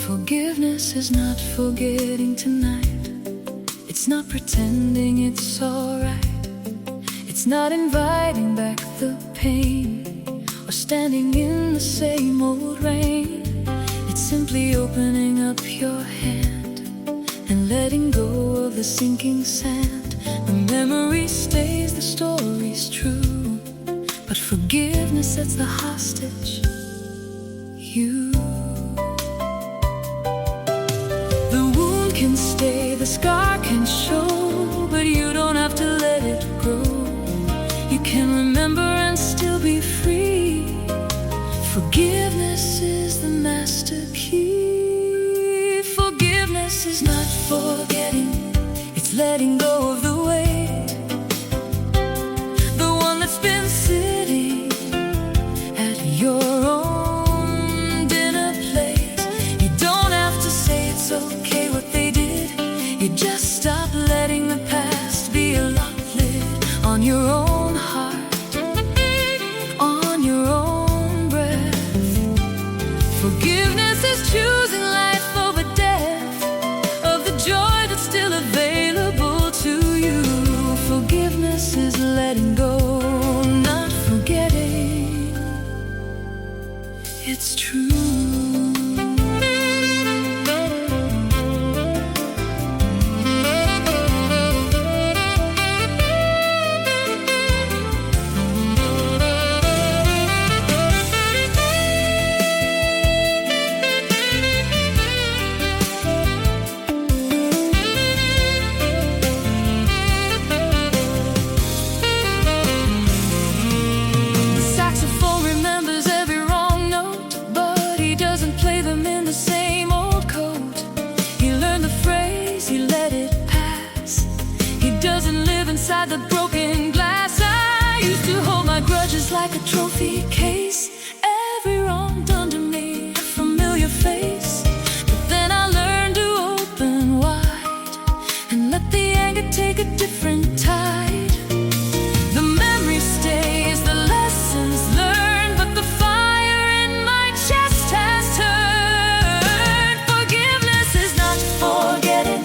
Forgiveness is not forgetting tonight. It's not pretending it's alright. It's not inviting back the pain or standing in the same old rain. It's simply opening up your hand and letting go of the sinking sand. The memory stays, the story's true, but forgiveness sets the hostage. The wound can stay, the scar can show, but you don't have to let it grow. You can remember and still be free. Forgiveness is the master key. Forgiveness is not forgetting, it's letting go of the weight, the one that's been sitting at your own dinner plate. You don't have to say it's okay what they did. You just stop letting the past be a lock lid on your own heart, on your own breath. Forgiveness is choosing life over death, of the joy that's still available to you. Forgiveness is letting go, not forgetting. It's true. Inside the broken glass, I used to hold my grudges like a trophy case. Every wrong done to me, a familiar face. But then I learned to open wide and let the anger take a different tide. The memory stays, the lessons learned, but the fire in my chest has turned. Forgiveness is not forgetting,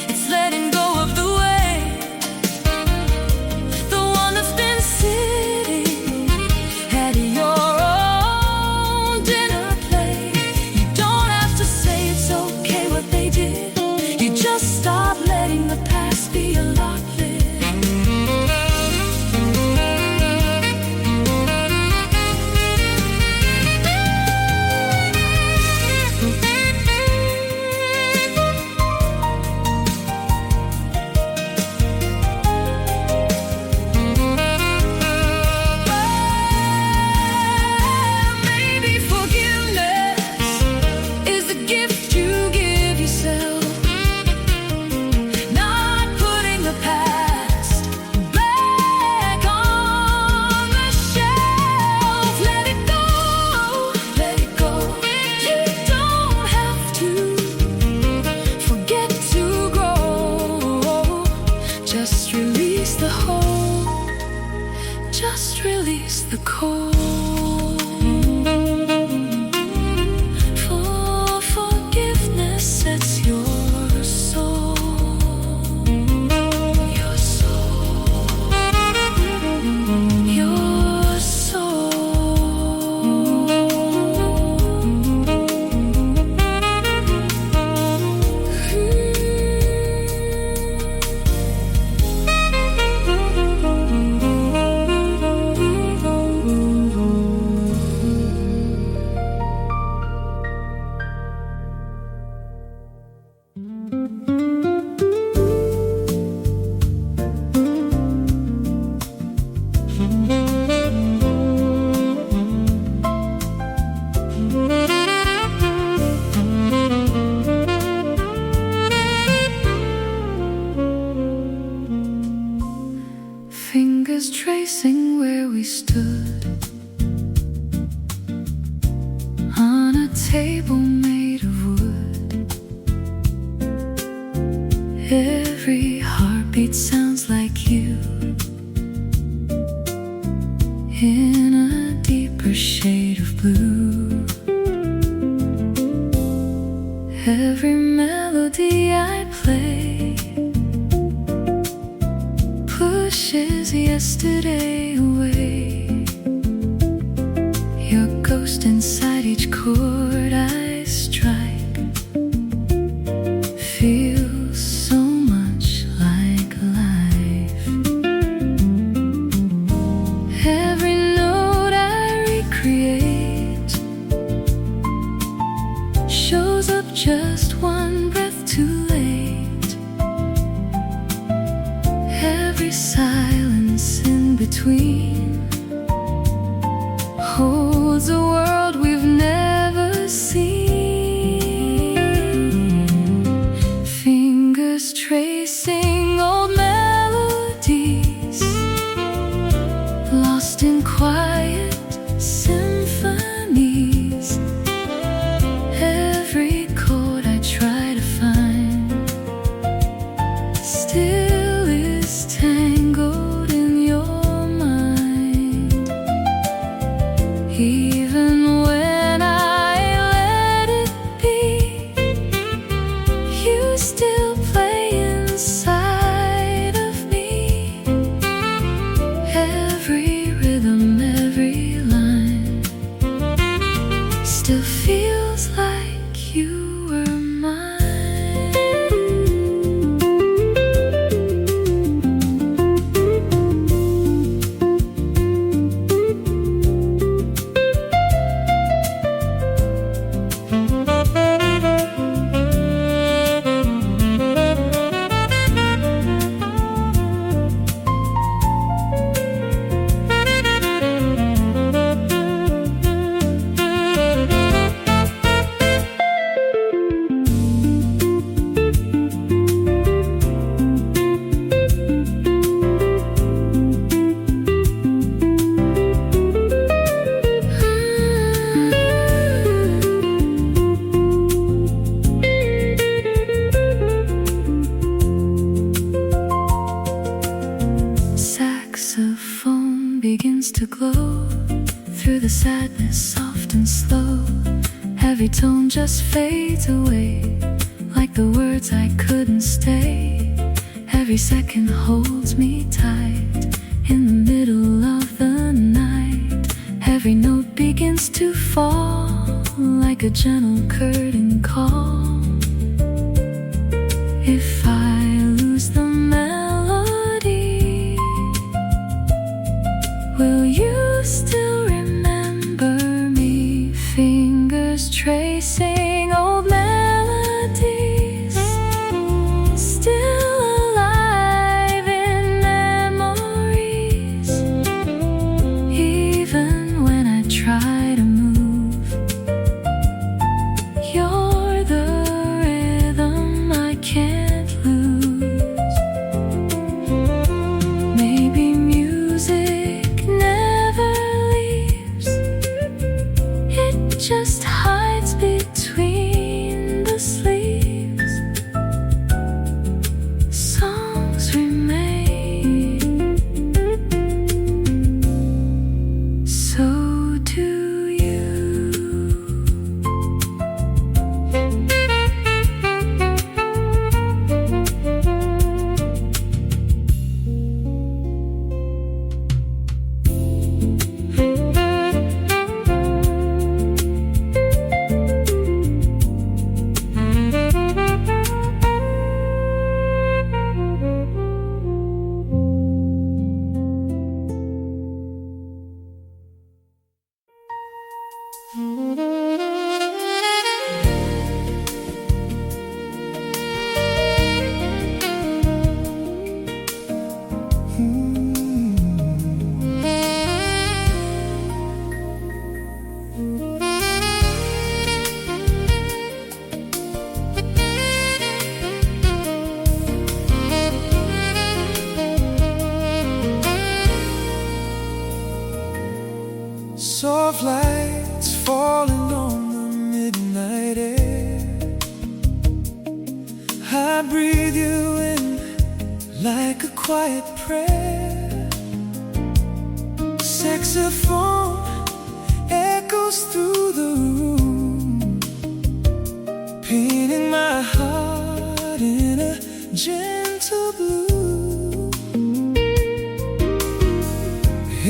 it's letting go of the stop letting the past be a lock lid. Maybe forgiveness is the gift you give yourself. Just release the cold. For forgiveness sets your soul. Your soul. Your soul. Fingers tracing where we stood on a table made of wood. Every heartbeat sounds like you, in a deeper shade of blue. Every melody I play pushes yesterday away. Your ghost inside each chord I strike feels so much like life. Every note I recreate shows up just one breath too late. Every silence in between holds a world we've never seen. Fingers tracing old melodies, lost in quiet symphonies. Every chord I try to find still is tangled in your mind. Even when I let it be, you still play inside of me. Every rhythm, every line still feels like you were mine. Saxophone begins to glow through the sadness, soft and slow. Every tone just fades away, like the words I couldn't stay. Every second holds me tight in the middle of the night. Every note begins to fall like a gentle curtain call. If I lose the melody, will you still remember me? Fingers tracing old melodies, still alive in memories. Even when I try to move, you're the quiet prayer. Saxophone echoes through the room, painting my heart in a gentle blue.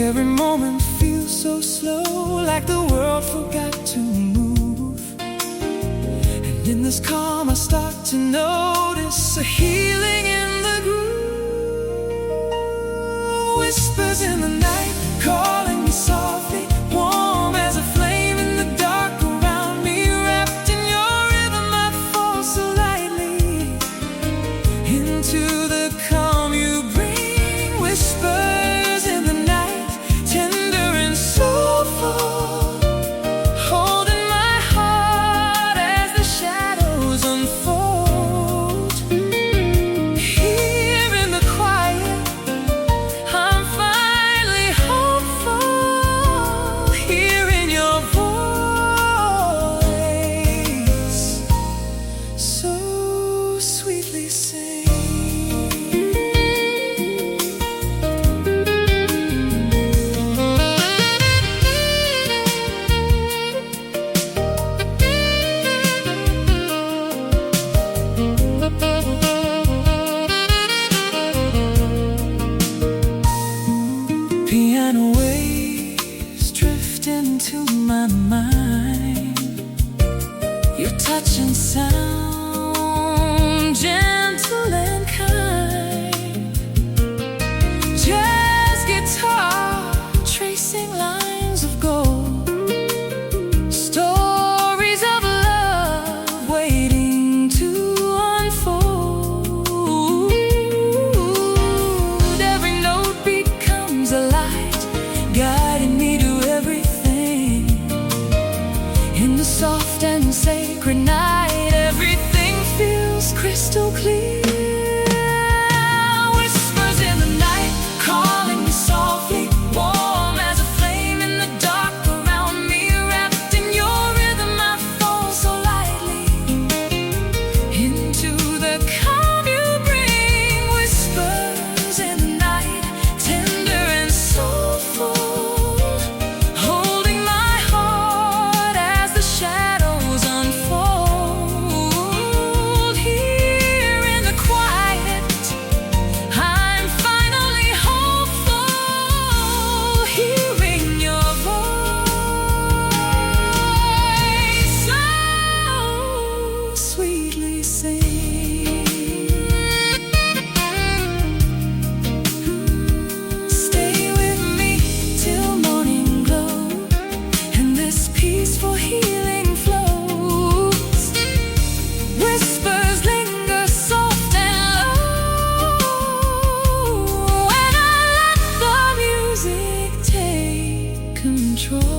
Every moment feels so slow, like the world forgot to move. And in this calm I start to notice a healing in the groove. Whispers in the night, calling me softly, warm as a flame in the dark around me. Wrapped in your rhythm I fall so lightly into the calm you bring. Whispers in the night, tender and soulful, holding my heart as the shadows unfold. Here in the quiet, I'm finally hopeful, hearing your voice so sweetly sing. Piano waves drift into my mind, your touch and sound, gentle and kind. Jazz guitar tracing lines of gold, stories of love waiting to unfold. Every note becomes a light, guiding me to everything. In the soft and sacred night, everything feels crystal clear. Whispers in the night, calling me softly, warm as a flame in the dark around me. Wrapped in your rhythm I fall so lightly into the calm you bring. Whispers in the night, tender and soulful, holding my heart as the shadows unfold. Here in the quiet, I'm finally hopeful, hearing your voice so sweetly sing. Stay with me till morning glow, and this peaceful healing flows. Whispers linger soft and low, and I let the music take control.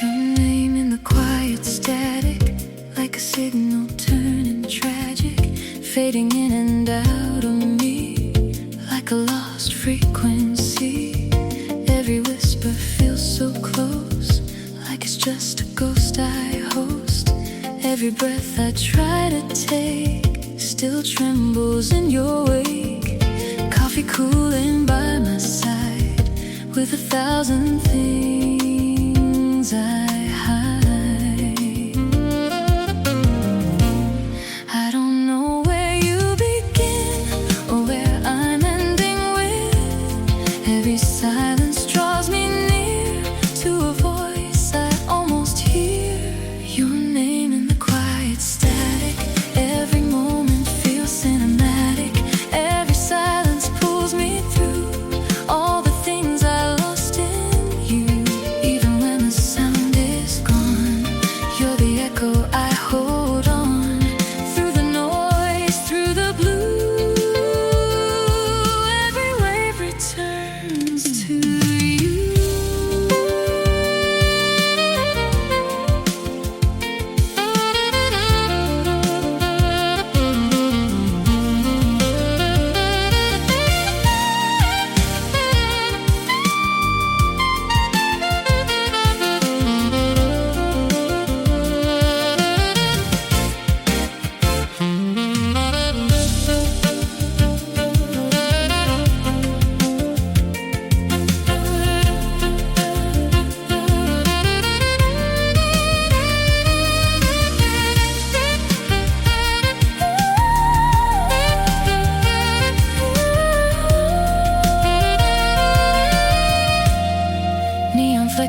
Your name in the quiet static, like a signal turning tragic, fading in and out on me like a lost frequency. Every whisper feels so close, like it's just a ghost I host. Every breath I try to take still trembles in your wake. Coffee cooling by my side, with 1,000 things I hide. I don't know where you begin or where I'm ending with. Every silence draws me near to a voice I almost hear.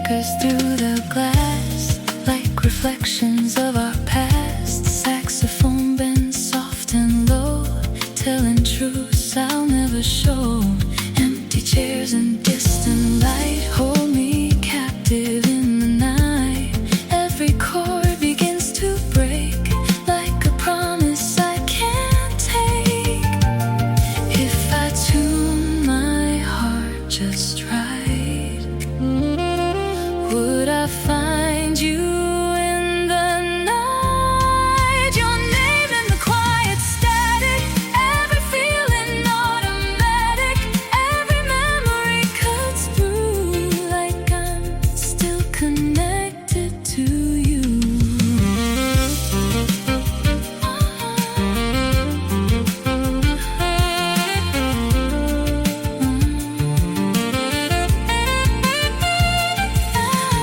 flickers through the glass like reflections of our past. Saxophone bends soft and low, telling truths I'll never show. Empty chairs and distant light hold me captive in the night. Every chord begins to break like a promise I can't take. If I tune my heart just right, would I find you in the night? Your name in the quiet static, every feeling automatic, every memory cuts through like I'm still connected to you.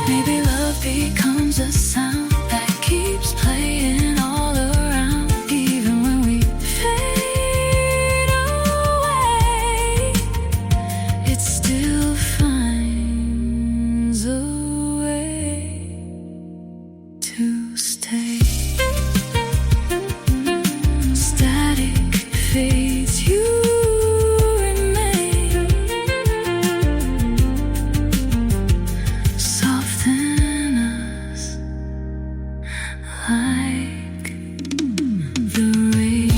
Maybe love becomes a sound that keeps playing all around. Even when we fade away, it still finds a way to stay. Static fades, you remain. Soften us like the rain.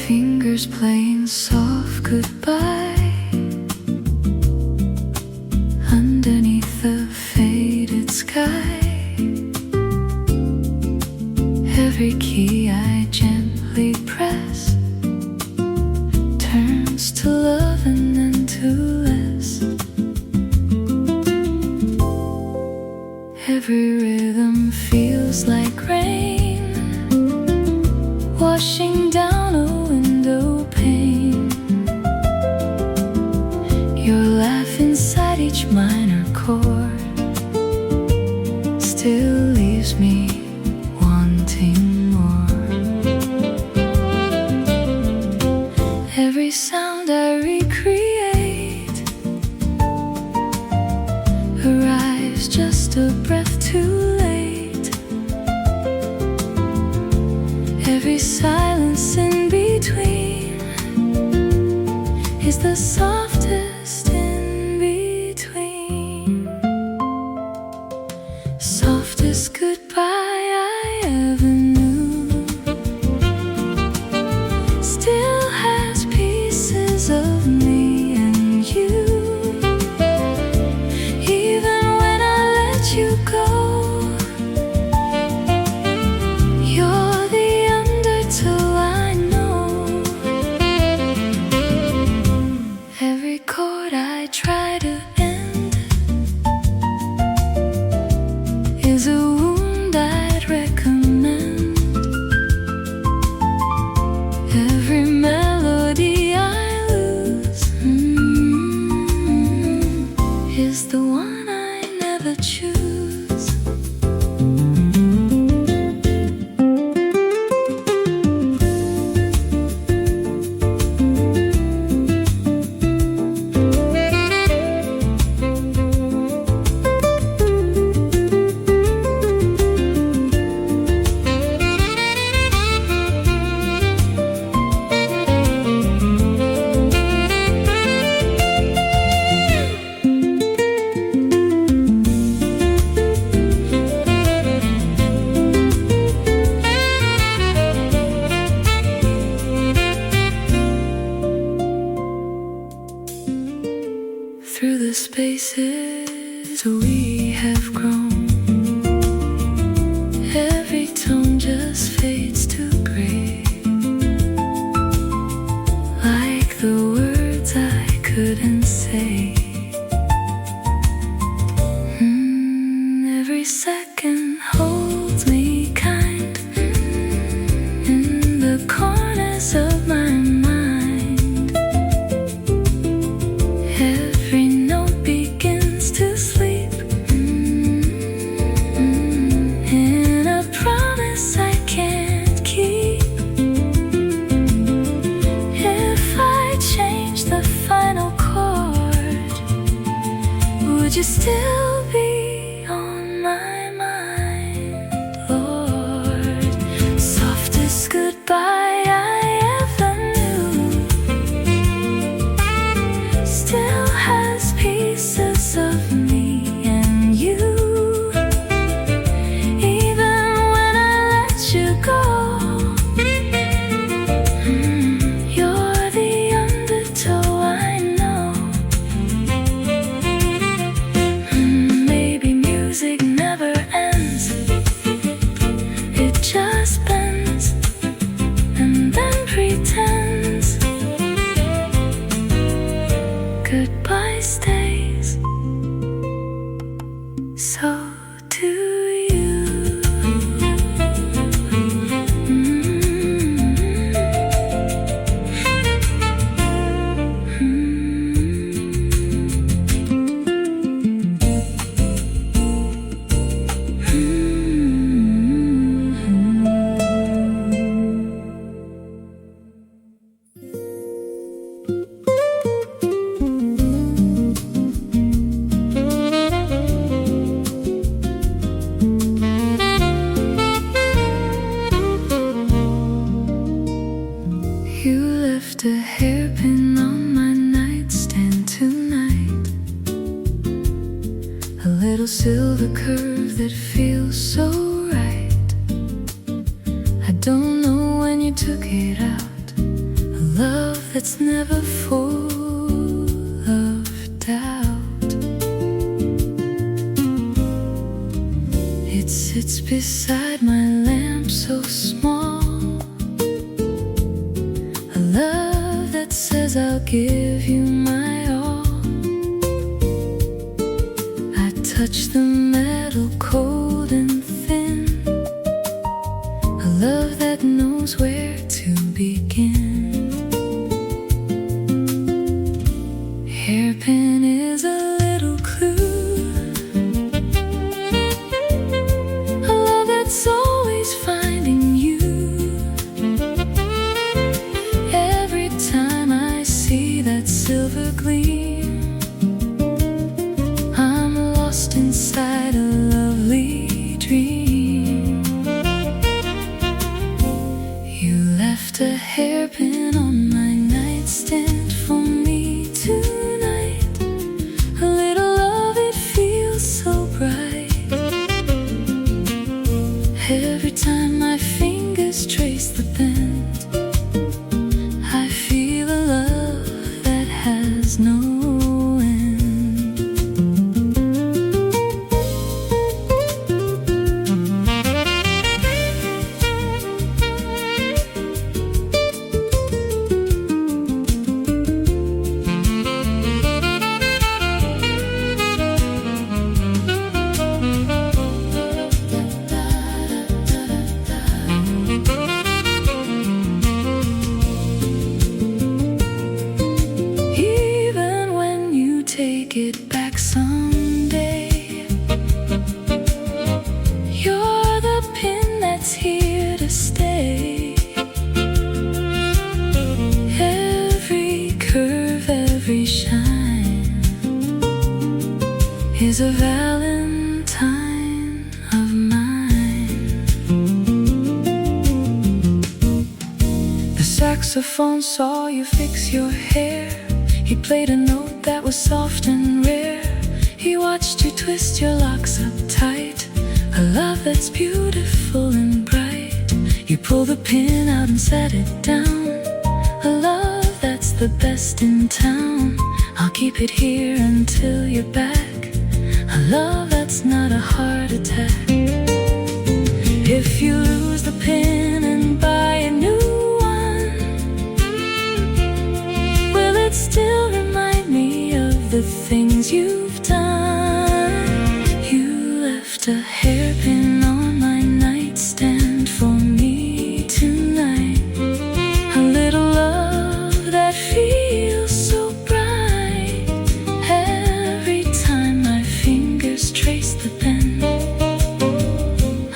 Fingers playing soft goodbye underneath the faded sky. Every key I gently press turns to love and then to less. Every rhythm feels like rain washing down a window pane. Your laugh inside each minor chord still leaves me wanting more. Every sound I recreate arrives just a breath too late. Every silence in between is the softest in between. Softest goodbye I ever knew still has pieces of me and you. Even when I let you go, you're the undertow I know. Every chord I try to end is a wound I'd recommend. Every melody I lose is the one I never choose. Through the spaces we have grown, and say, every second holds me kind, in the corners of my mind. Every note begins to sleep, in a promise I can't keep. If I change the final chord, would you still be on my mind, Lord? Softest goodbye I ever knew still has pieces of me and you. Even when I let you go, you're the undertow I know. Maybe music never ends, it just bends and then pretends. Goodbye stays, so do you. You left a hairpin on my nightstand tonight, a little silver curve that feels so right. I don't know when you took it out, a love that's never full of doubt. It sits beside my lamp so small, a love that says I'll give you my all. I touch the metal cold and thin, a love that knows where to begin. Hairpin is a little clue, a love that's always finding you. Every time I see that silver gleam, I'm lost inside a lovely dream. You left a hairpin on my nightstand for me tonight, a little love, it feels so bright. Every time my fingers trace the bend, I feel a love that has no end. Even when you take it back someday, you're the pin that's here to stay. Every curve, every shine is a valentine of mine. The saxophone saw you fix your hair, he played a note that was soft and rare. He watched you twist your locks up tight, a love that's beautiful and bright. You pull the pin out and set it down, a love that's the best in town. I'll keep it here until you're back, a love that's not a heart attack. If you lose the pin and buy a new one, will it still remind me the things you've done. You left a hairpin on my nightstand for me tonight. A little love that feels so bright. Every time my fingers trace the pen,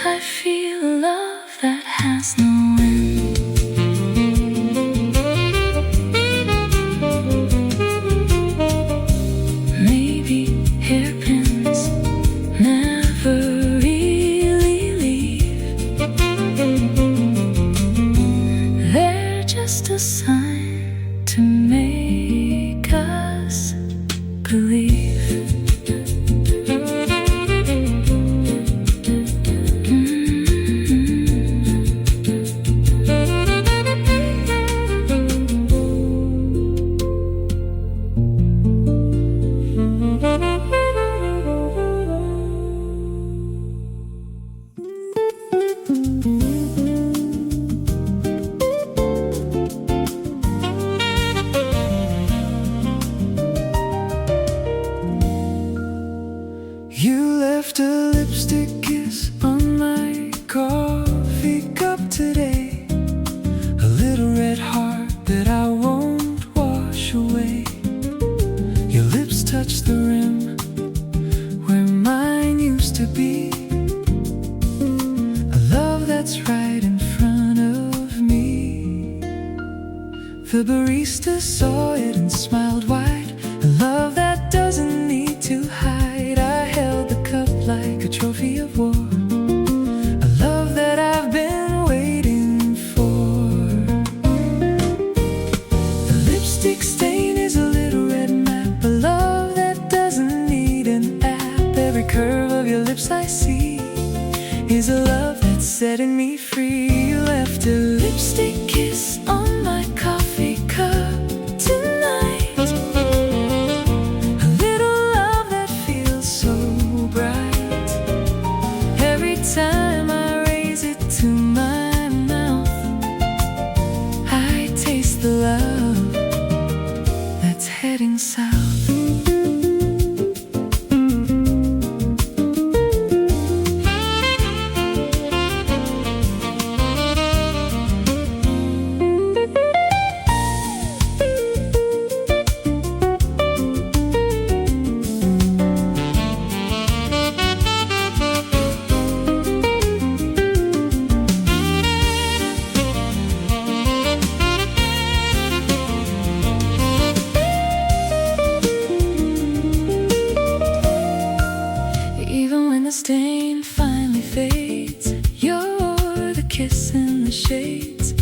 I feel a love that has no end. Maybe hairpins never really leave. They're just a sign to make us believe. You left a lipstick kiss on my coffee cup today, a little red heart that I won't wash away. Your lips touch the rim where mine used to be, a love that's right in front of me. The barista saw it and smiled wide, a love that doesn't need to hide. I held the cup like a trophy of war, a love that I've been waiting for. The lipstick stain is a little red map, a love that doesn't need an app. Every curve of your lips I see is a love that's setting me free. You left a lipstick kiss on my coffee cup tonight, a little love that feels so bright. Every time I raise it to my mouth, I taste the love that's heading south. Even when the stain finally fades, you're the kiss in the shades.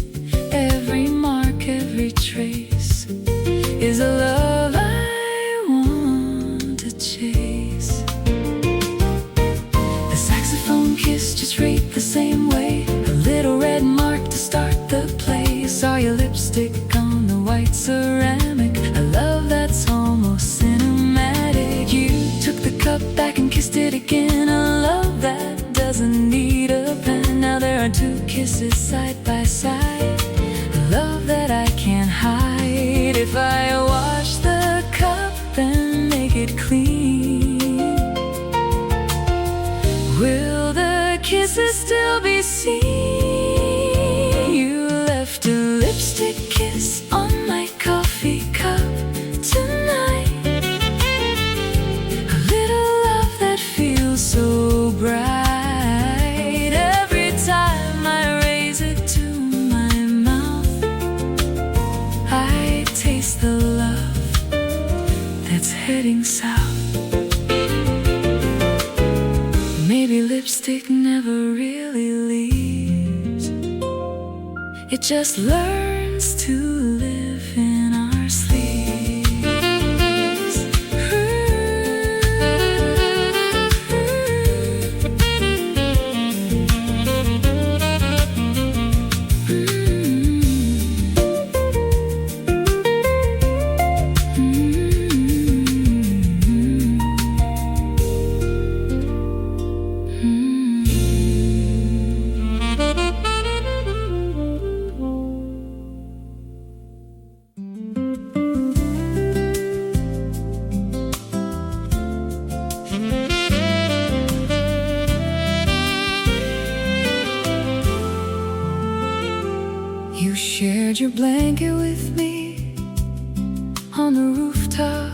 Every mark, every trace is a love I want to chase. The saxophone kiss just right the same way, a little red mark to start the play. Saw your lipstick on the white ceramic, a love that's almost cinematic. You took the cup back and kissed it again, a love that doesn't need a pen. Now there are two kisses side by side, a love that I can't hide. If I wash the cup and make it clean, will the kisses still be seen? You left a lipstick kiss on my coffee cup tonight, a little love that feels so bright. Every time I raise it to my mouth, I taste the love that's heading south. Maybe lipstick never really leaves, it just learns to live in our sleeves. shared your blanket with me on the rooftop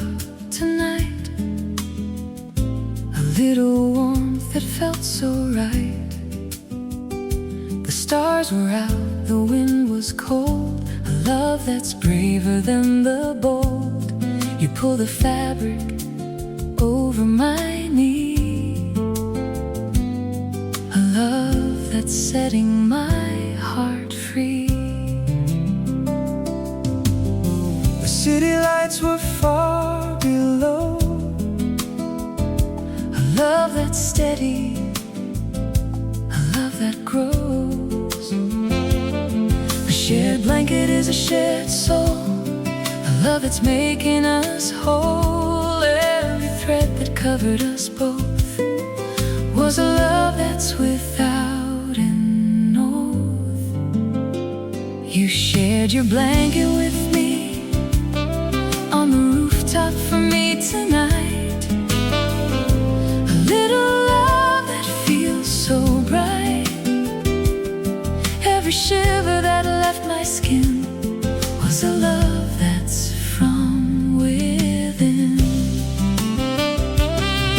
tonight. A little warmth that felt so right. The stars were out, the wind was cold. A love that's braver than the bold. You pull the fabric over my knee. A love that's setting my heart free. The city lights were far below. A love that's steady, a love that grows. A shared blanket is a shared soul. A love that's making us whole. Every thread that covered us both was a love that's without an oath. You shared your blanket with me on the rooftop for me tonight. A little love that feels so bright. Every shiver that left my skin was a love that's from within.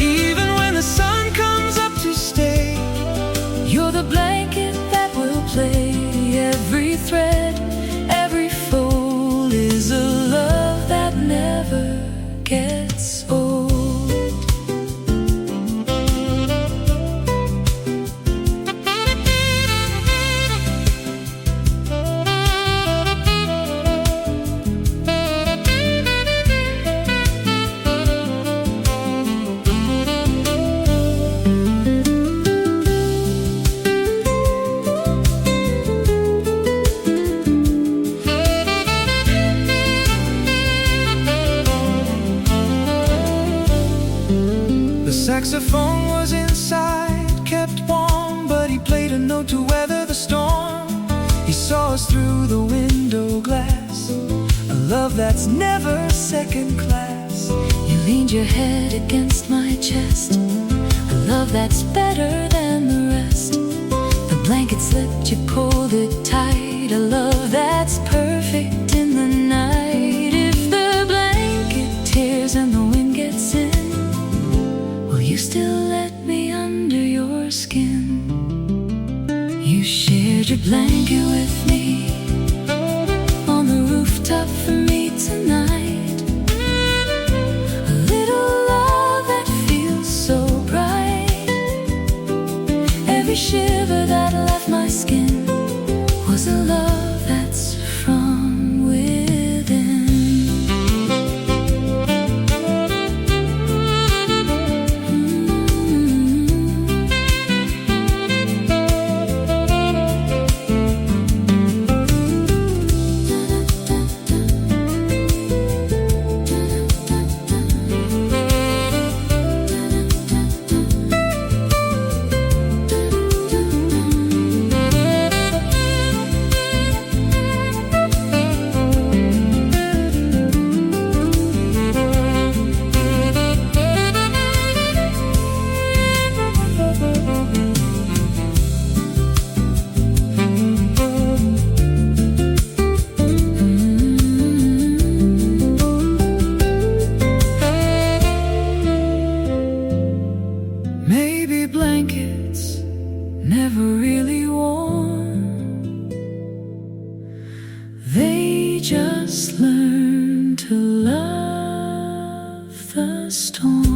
Even when the sun comes up to stay, you're the blanket that will play. Every thread, every fold is a love that never gets old. The saxophone was inside, kept warm, but he played a note to weather the storm. He saw us through the window glass, a love that's never second class. You leaned your head against my chest, a love that's better than the rest. The blanket slipped, you pulled it tight, a love that's perfect in the night. If the blanket tears and the wind gets in, will you still let me under your skin? You shared your blanket with me on the rooftop for me tonight. A little love that feels so bright. Every shiver that left my skin was a love that's from within. Maybe blankets never really warm. They just learn to love the storm.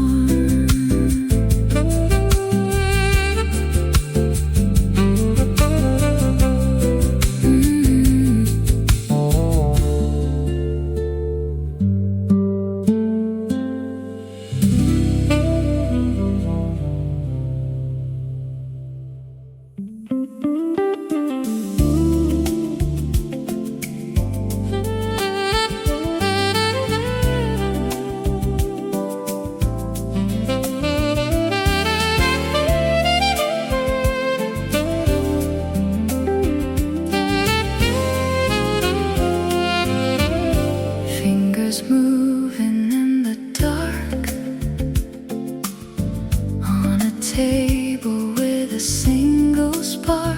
table with a single spark.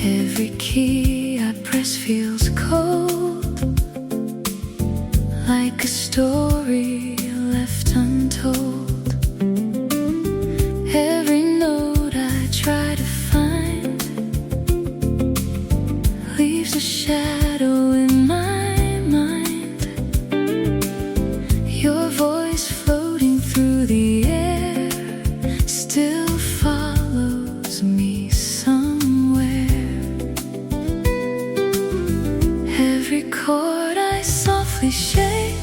Every key I press feels voice floating through the air still follows me somewhere. Every chord I softly shake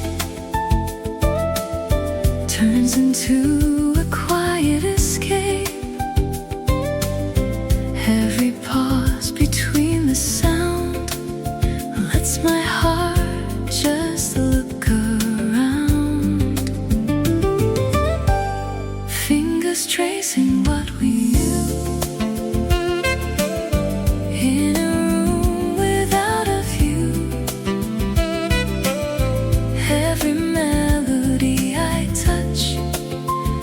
turns into a quiet escape. Every pause between the sound lets my heart just look around. Fingers tracing what we knew in a room without a view. Every melody I touch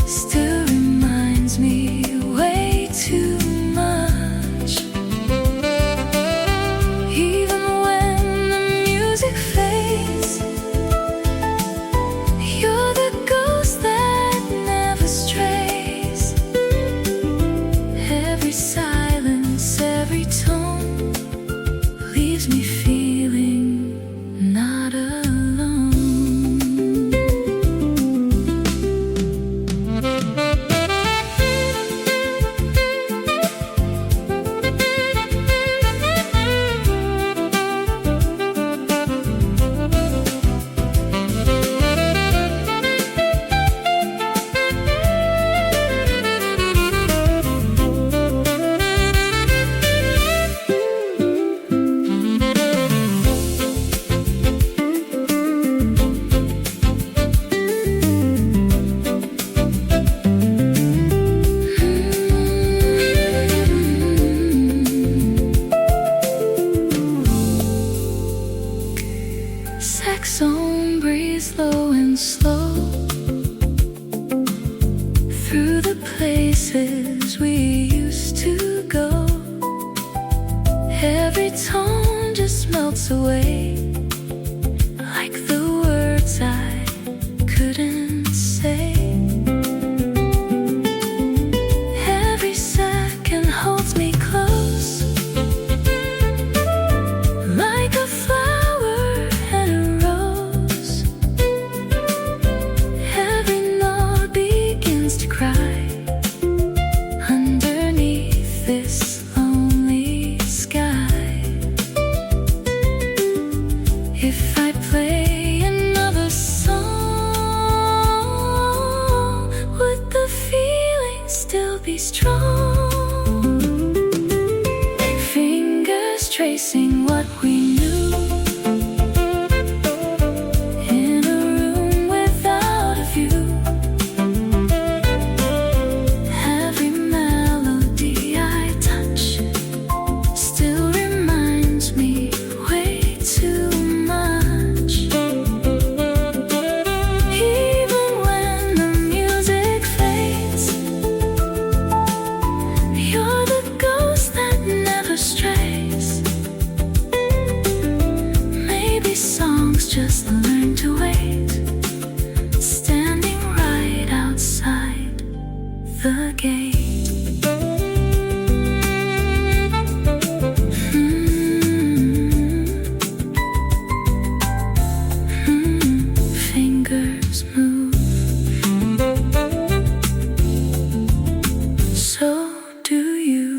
still reminds me way too much. Even when the music fades, you're the ghost that never strays. Every silence, every tone leaves me feeling not alone. Saxophone breathes low and slow through the places we used to go. Every tone just melts away like the words I couldn't say. Every second holds me close like a flower and a rose. Every note begins to cry underneath this lonely sky. If I play another song, would the feeling still be strong? Fingers tracing what we knew in a room without a view. Every melody I touch still reminds me way too much. Even when the music fades, you're the ghost that never strays. Maybe songs just learn to wait, standing right outside the gate. Fingers move, so do you.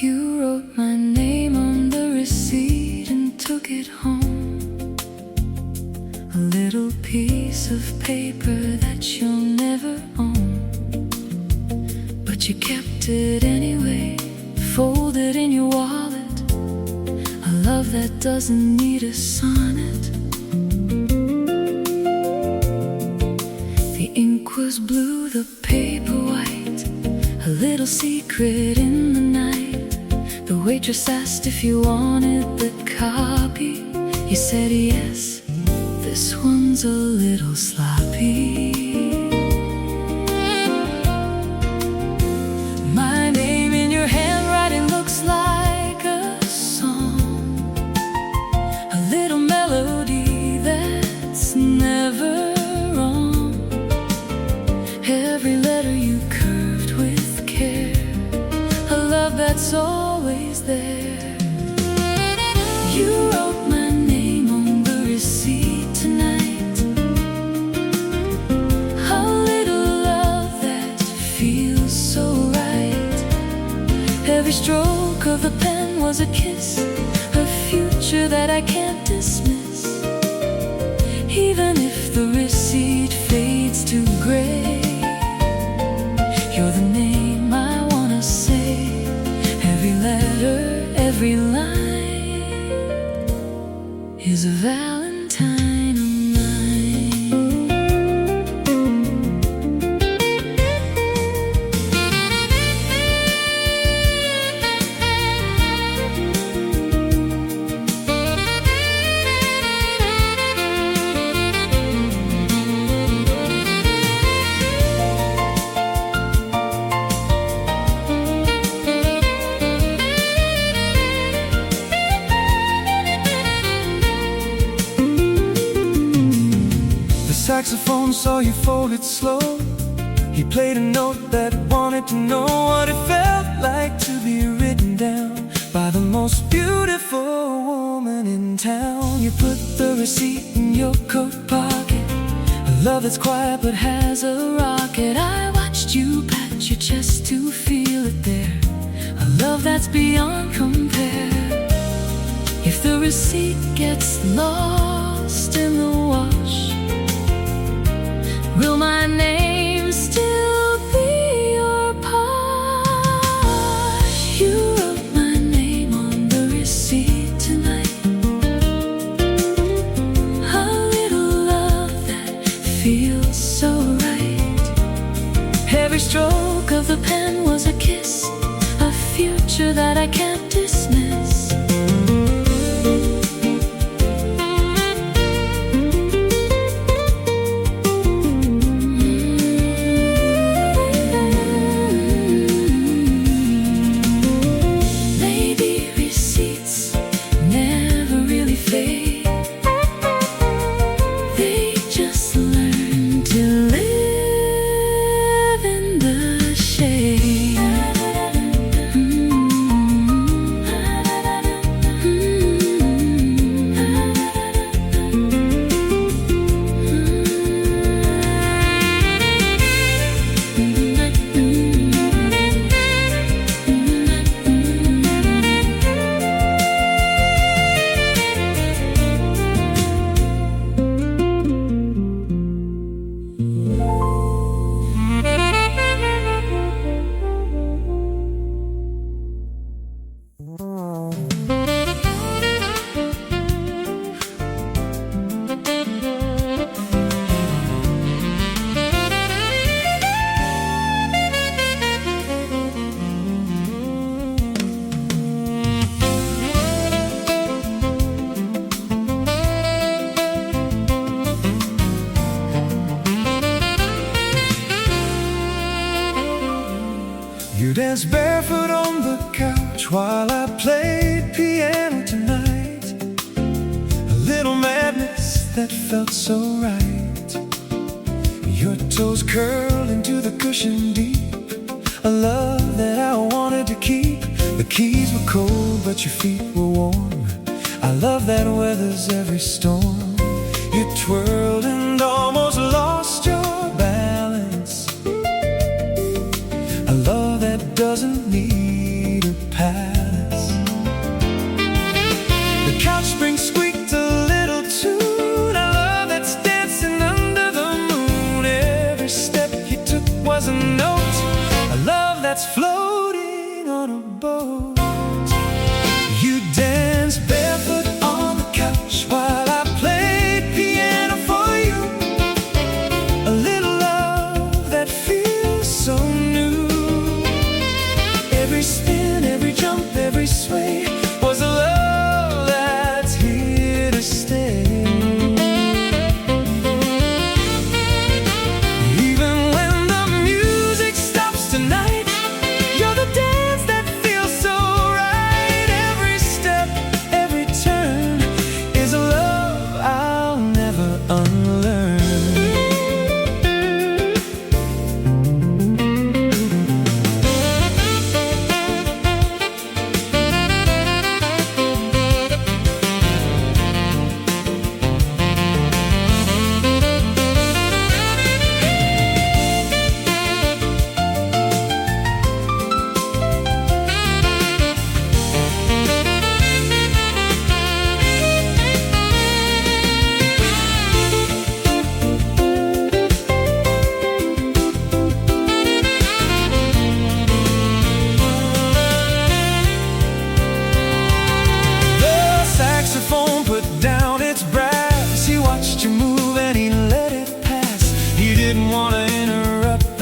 You wrote my name on the receipt and took it home. A little piece of paper that you'll never own, but you kept it anyway, folded in your wallet. A love that doesn't need a sonnet. The ink was blue, the paper white, a little secret in the night. The waitress asked if you wanted the copy. You said yes, this one's a little sloppy. My name in your handwriting looks like a song, a little melody that's never wrong. Every letter you curved with care, a love that's always there. You wrote my name on the receipt tonight, a little love that feels so right. Every stroke of the pen was a kiss, a future that I can't dismiss. Even if the receipt fades to gray, you're the name I wanna say. Every letter, every line is a valentine of mine. Saxophone saw you folded slow. He played a note that wanted to know what it felt like to be written down by the most beautiful woman in town. You put the receipt in your coat pocket, a love that's quiet but has a rocket. I watched you pat your chest to feel it there, a love that's beyond compare. If the receipt gets lost in the wash, will my name still be your posh? You wrote my name on the receipt tonight, a little love that feels so right. Every stroke of the pen was a kiss, a future that I can't dismiss. You danced barefoot on the couch while I played piano tonight, a little madness that felt so right. Your toes curled into the cushion deep, a love that I wanted to keep. The keys were cold but your feet were warm, I love that weathers every storm. You twirled and almost lost your balance, a love that doesn't need a palace. The couch spring squeaked a little tune, a love that's dancing under the moon. Every step you took was a note, a love that's floating on a boat. You danced barefoot on the couch while I played piano for you, a little love that feels so new. Every spin, every jump, every sway,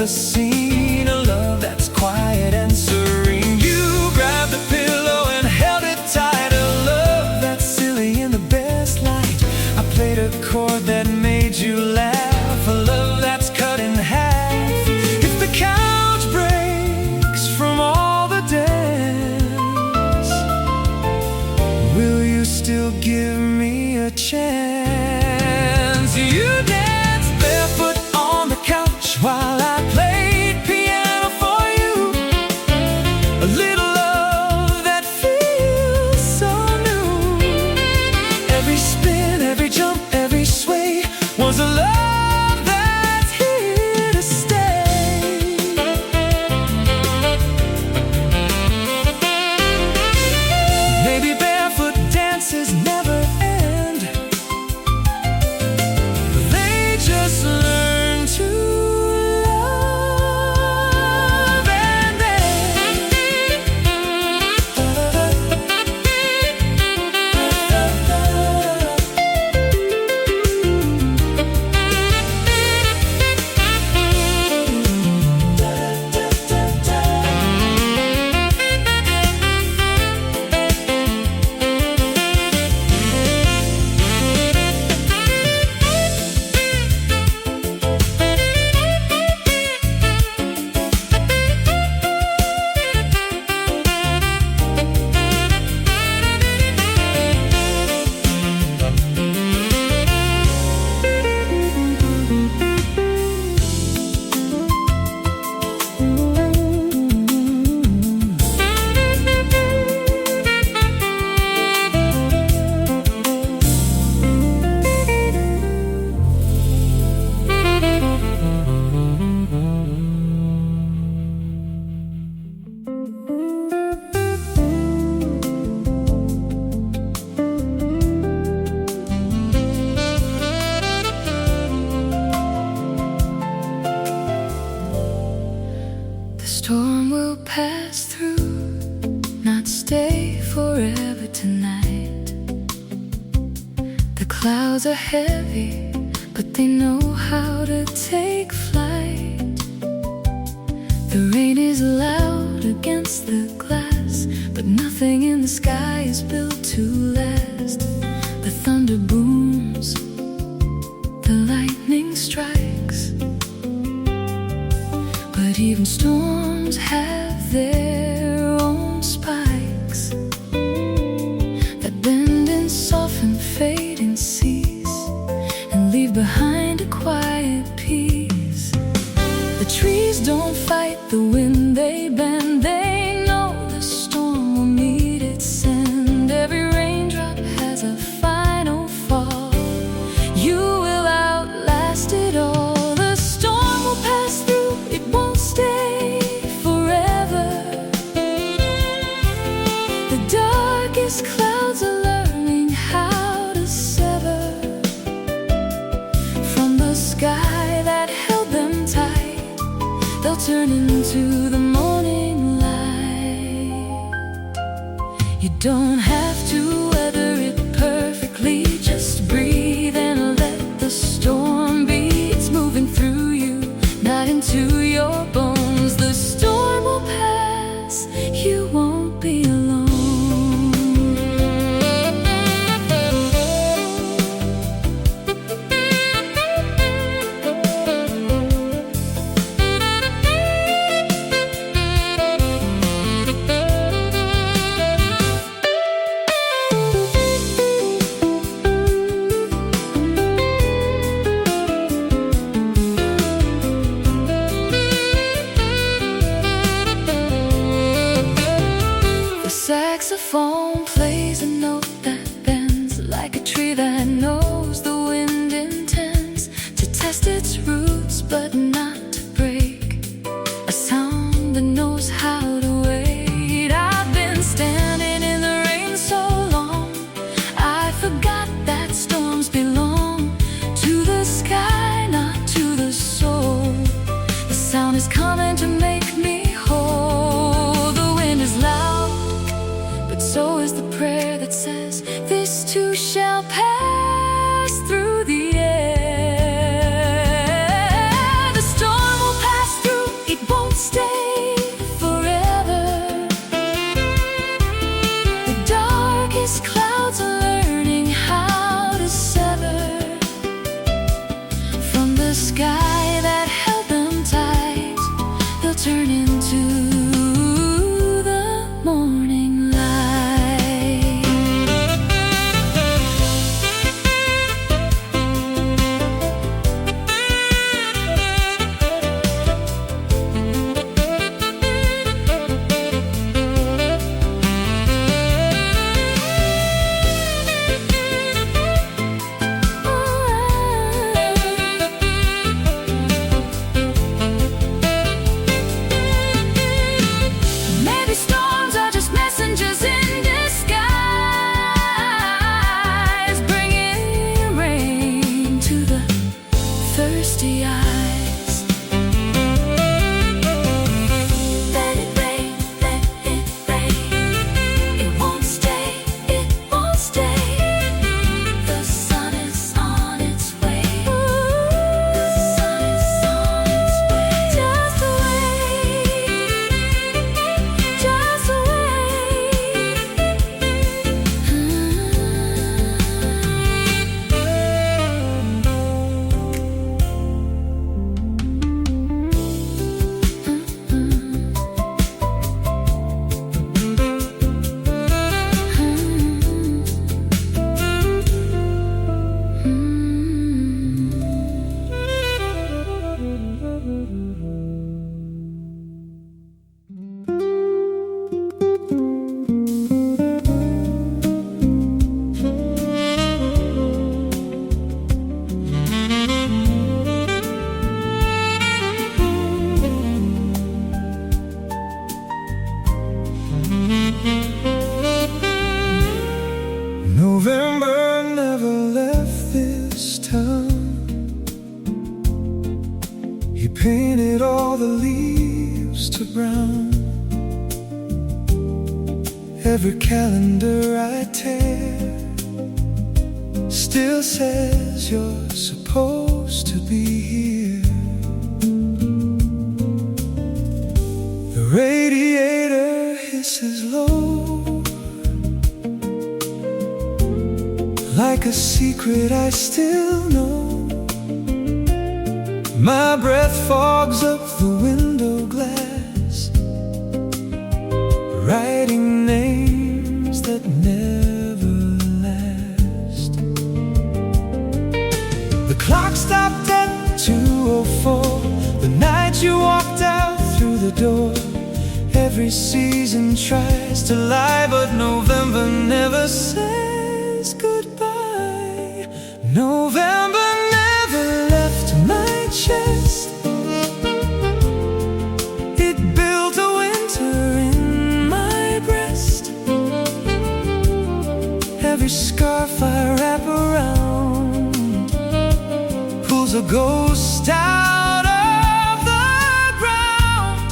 the scene, a love that's quiet and serene. You grabbed the pillow and held it tight, a love that's silly in the best light. I played a chord that made you laugh, a love that's cut in half. If the couch breaks from all the dance, will you still give me a chance? You danced barefoot on the couch while I played piano for you, a little love that feels so new. Every spin, every jump, every sway was a love that's here to stay. Maybe barefoot dances never end, they just learn to love. And the storm will pass through, not stay forever tonight. The clouds are heavy, but they know how to take flight. The rain is loud against the glass, but nothing in the sky is built to last. The thunder booms, the lightning strikes, but even storms have their own spikes that bend and soften, fade and cease, and leave behind a quiet peace. The trees don't fight the wind, they bend, they know the storm will meet its end. Every raindrop has a final fall, you will outlast it all. The storm will pass through, it won't stay forever. The darkest clouds are learning how to sever from the sky that held them tight. They'll turn into the morning light. You don't have to weather it perfectly, just breathe and let the storm be. It's moving through you, not into your bones. The storm will pass, you won't be alone. clouds are learning how to sever from the sky that held them tight. They'll turn into the morning light. Maybe storms are just messengers in disguise, bringing rain to the thirsty eyes. Let it rain, let it rain. It won't stay, it won't stay. The sun is on its way. The sun is on its way. Just wait, just November never left this town. He painted all the leaves to brown. Every calendar I tear still says you're supposed to be here. The radiator hisses low, like a secret I still know. My breath fogs up the window glass, writing names that never last. The clock stopped at 2:04, the night you walked out through the door. Every season tries to lie, but November never says goodbye. November never left my chest. It built a winter in my breast. Every scarf I wrap around pulls a ghost out of the ground.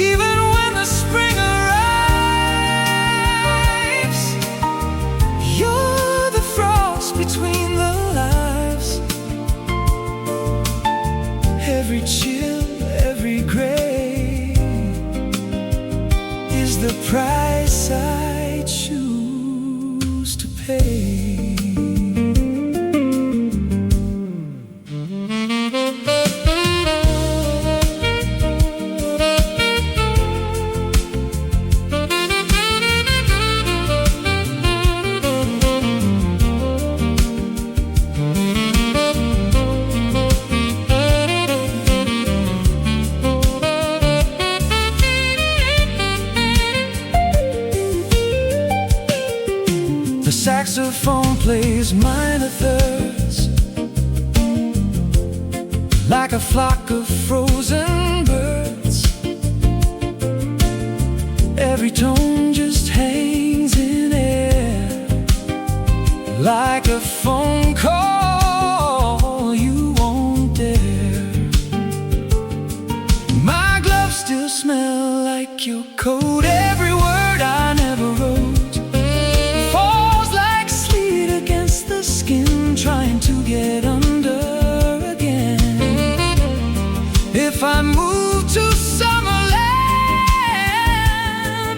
Even when the spring arrives, you're the frost between the lives. Every chill, every gray is the price I choose to pay. The saxophone plays minor thirds, like a flock of frozen birds. Every tone just hangs in air, like a phone call you won't dare. My gloves still smell like your coat. Every word I never wrote falls like sleet against the skin, trying to get under again. If I moved to summerland,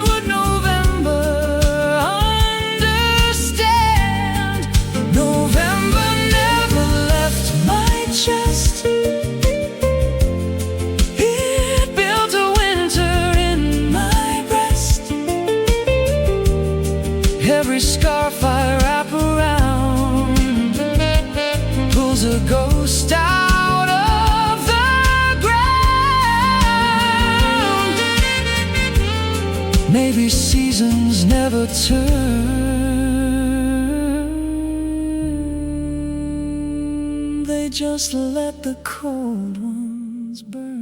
would know Every scarf I wrap around pulls a ghost out of the ground. Maybe seasons never turn, they just let the cold ones burn.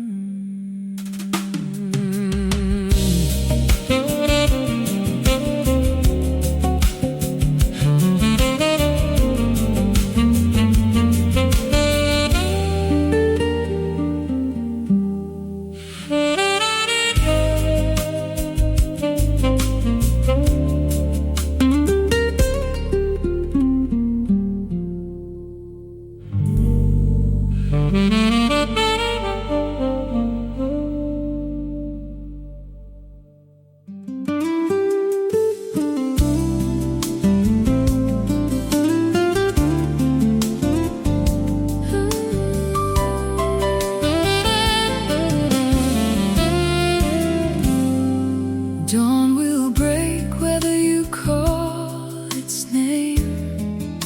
Dawn will break whether you call its name.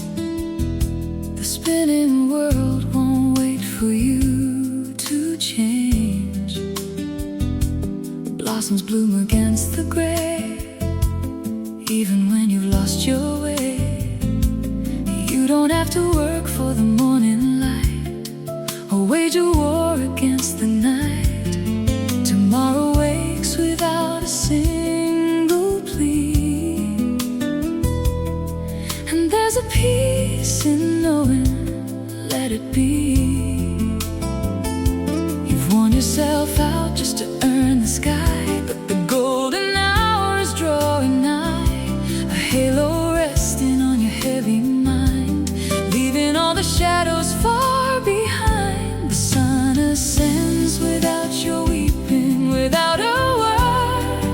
The spinning world won't wait for you to change. Blossoms bloom against the gray, even when you've lost your way. You don't have to work for the morning light or wage a war against the night. Tomorrow wakes without a single plea, and there's a peace in knowing, let it be. You've worn yourself out just to earn the sky, but the golden hour is drawing nigh. A halo resting on your heavy mind, leaving all the shadows far behind. The sun ascends without your weeping, without a word,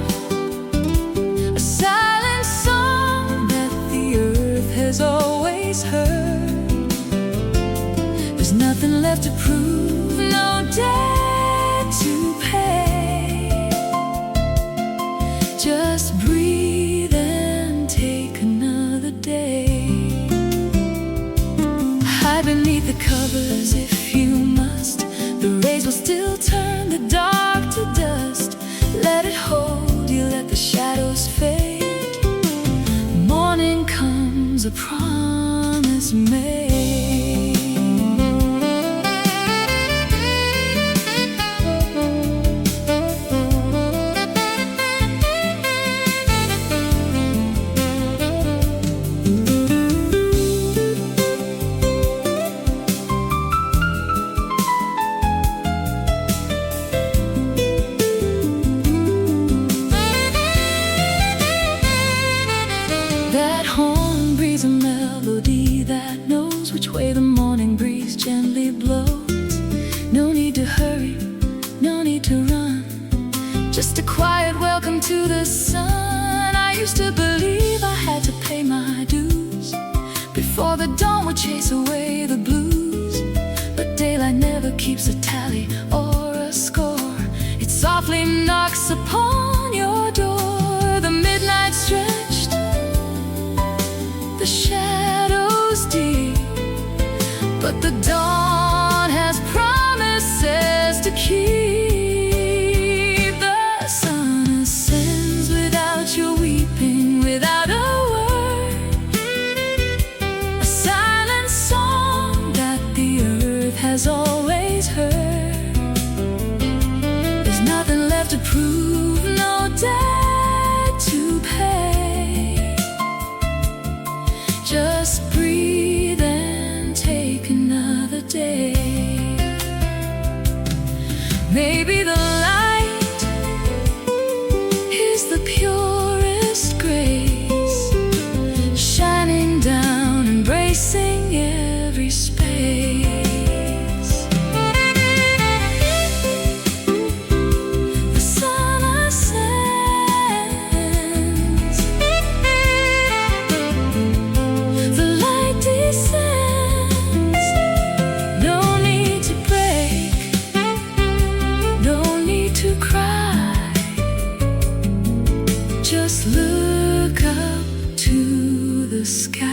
a silent song that the earth has always heard. There's nothing left to prove, no debt to pay. Just breathe and take another day. Hide beneath the covers if you must. The rays will still turn the dark to dust. Let it hold you, let the shadows fade. Morning comes, a promise made. That horn breathes a melody that knows which way the morning breeze gently blows. No need to hurry, no need to run, just a quiet welcome to the sun. I used to believe I had to pay my dues before the dawn would chase away the blues. But daylight never keeps a tally or a score. It softly knocks upon your door. The midnight stretched, the shadows deep, but the dawn has promises to keep. The sun ascends without your weeping, without a word, a silent song that the earth has always heard. There's nothing left to prove, no debt to pay. Just breathe and take another day. Maybe the light is the purest grace, shining down, embracing every space. The sun ascends, the light descends. No need to break, no need to cry. Just look up to the sky.